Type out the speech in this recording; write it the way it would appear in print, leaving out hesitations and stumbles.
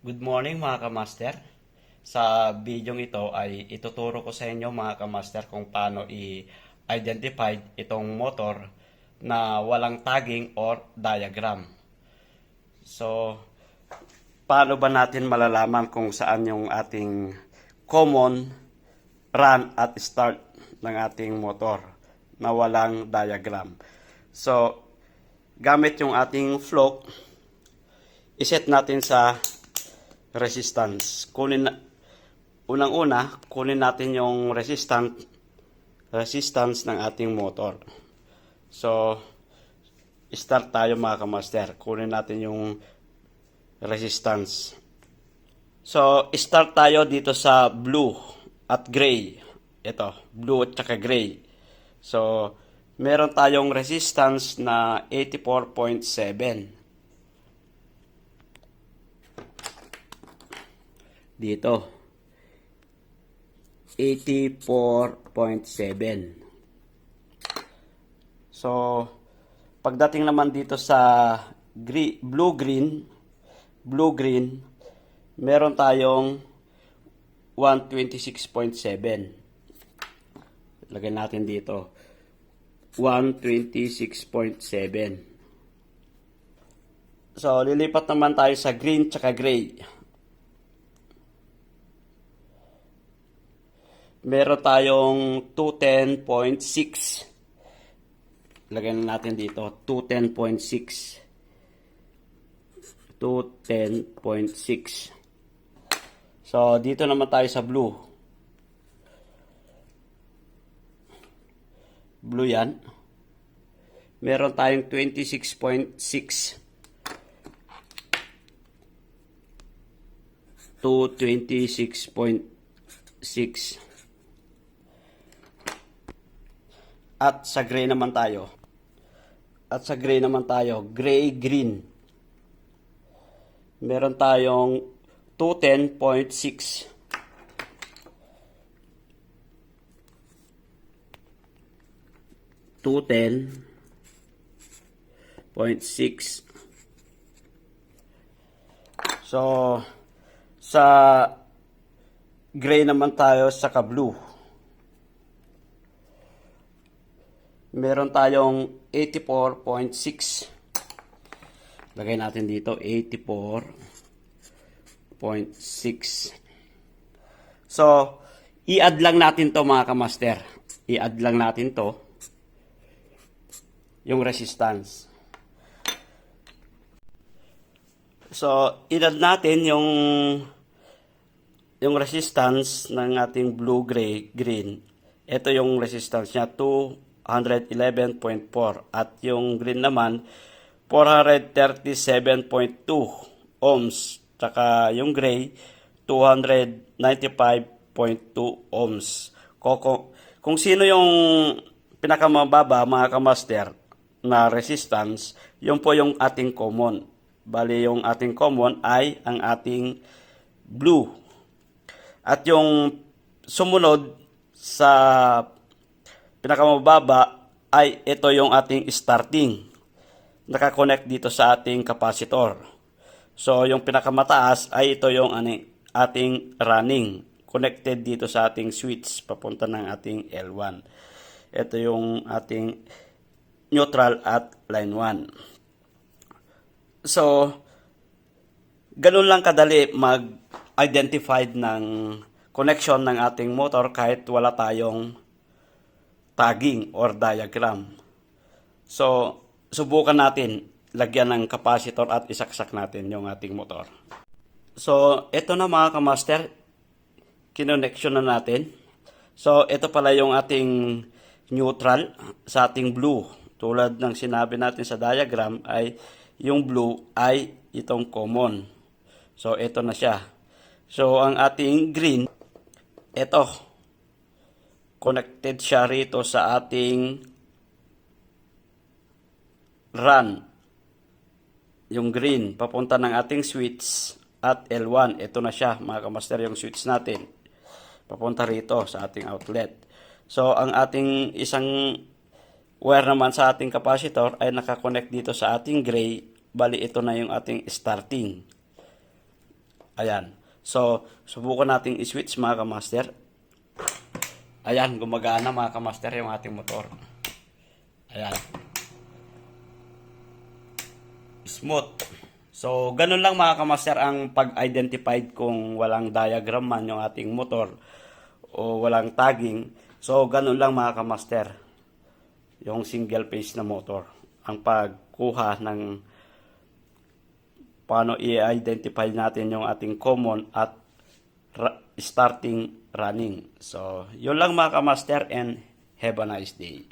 Good morning mga kamaster. Sa video ito ay ituturo ko sa inyo mga kamaster kung paano i-identify itong motor na walang tagging or diagram. So, paano ba natin malalaman kung saan yung ating common run at start ng ating motor na walang diagram? So, gamit yung ating float, iset natin sa resistance. Unang-una, kunin natin yung resistance ng ating motor. So, start tayo mga kamaster. Kunin natin yung resistance. So, start tayo dito sa blue at gray. Ito, blue at saka gray. So, meron tayong resistance na 84.7. Dito 84.7. So pagdating naman dito sa blue green, meron tayong 126.7. Lagay natin dito 126.7. So lilipat naman tayo sa green tsaka gray. Meron tayong 210.6. Lagyan natin dito 210.6. 210.6. So dito naman tayo sa blue. Blue yan. Meron tayong 26.6 to 26.6. At sa gray naman tayo. Gray-green. Meron tayong 210.6. 210.6. So, sa gray naman tayo sa blue. Meron tayong 84.6. Lagay natin dito 84.6. So, i-add lang natin to mga kamaster. I-add lang natin to. Yung resistance. So, i-add natin yung resistance ng ating blue-green. Ito yung resistance niya, 211.4 at yung green naman 437.2 ohms, tsaka yung gray 295.2 ohms. Kung sino yung pinakamababa mga kamaster na resistance, yun po yung ating common. Bali yung ating common ay ang ating blue. At yung sumunod sa pinakamababa ay ito yung ating starting. Nakakonect dito sa ating capacitor. So yung pinakamataas ay ito yung ating running. Connected dito sa ating switch papunta ng ating L1. Ito yung ating neutral at line 1. So ganun lang kadali mag-identify ng connection ng ating motor kahit wala tayong tagging or diagram. So, subukan natin lagyan ng capacitor at isaksak natin yung ating motor. So, ito na mga kamaster, kinoneksyon na natin. So, ito pala yung ating neutral sa ating blue. Tulad ng sinabi natin sa diagram ay yung blue ay itong common. So, ito na siya. So, ang ating green, ito. Connected siya rito sa ating run. Yung green, papunta ng ating switch at L1. Ito na siya, mga kamaster, yung switch natin. Papunta rito sa ating outlet. So, ang ating isang wire naman sa ating capacitor ay nakakonect dito sa ating gray. Bali, ito na yung ating starting. Ayan. So, subukan nating i-switch mga kamaster. Ayan, gumagana mga kamaster yung ating motor. Ayan. Smooth. So, ganun lang mga kamaster ang pag-identified kung walang diagram man yung ating motor o walang tagging. So, ganun lang mga kamaster yung single phase na motor. Ang pagkuha ng paano i-identify natin yung ating common at starting running. So, yun lang mga kamaster and have a nice day.